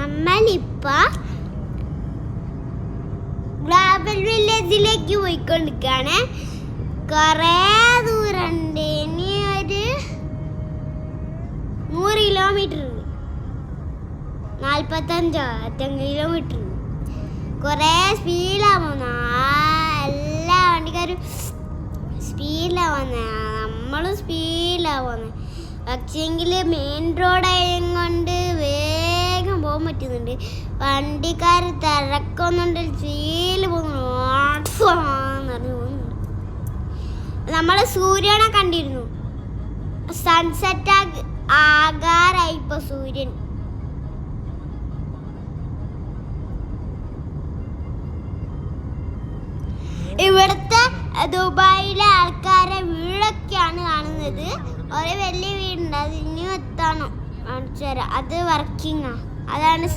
നമ്മളിപ്പോ ഗ്ലോബൽ വില്ലേജിലേക്ക് പോയിക്കൊണ്ടിരിക്കുകയാണ്. കുറേ ദൂരമുണ്ട്, ഇനി ഒരു 100 കിലോമീറ്റർ, 45 കിലോമീറ്റർ. കുറേ സ്പീഡിലാണ് പോകുന്നത്, എല്ലാ വണ്ടിക്കാരും സ്പീഡിലാണ് പോകുന്നത്, നമ്മളും സ്പീഡിലാണ് പോകുന്നത്. പക്ഷേങ്കിൽ മെയിൻ റോഡായതുകൊണ്ട് വേഗം പോകാൻ പറ്റുന്നുണ്ട്. വണ്ടിക്കാർ തിരക്കൊന്നുണ്ട്, സ്പീഡിൽ പോകുന്നു. നമ്മൾ സൂര്യനെ കണ്ടിരുന്നു, സൺസെറ്റ് ആകാറായി ഇപ്പോൾ സൂര്യൻ. ഇവിടുത്തെ ദുബായിലെ ആൾക്കാരെ വീടൊക്കെയാണ് കാണുന്നത്. ഒരു വലിയ വീടുണ്ട്, അത് ഇനി എത്താണോ കാണിച്ചു തരാം. അത് വർക്കിംഗ് ആ, അതാണ്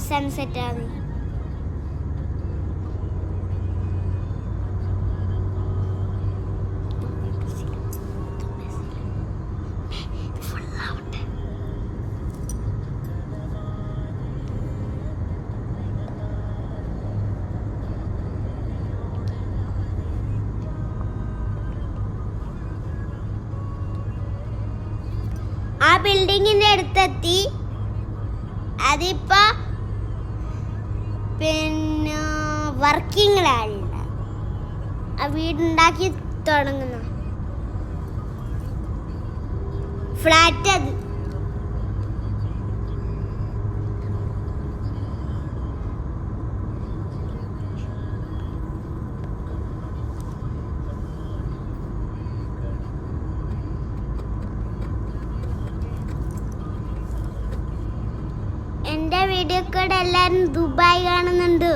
സൺസെറ്റ് ആണ്. ആ ബിൽഡിങ്ങിന്റെ അടുത്തെത്തി. അതിപ്പോ പിന്നെ വർക്കിങ്ങിലല്ല, ആ വീടുണ്ടാക്കി തുടങ്ങുന്ന ഫ്ലാറ്റ്. അത് എൻ്റെ വീഡിയോ കൂടെ എല്ലാവരും ദുബായ് കാണുന്നുണ്ട്.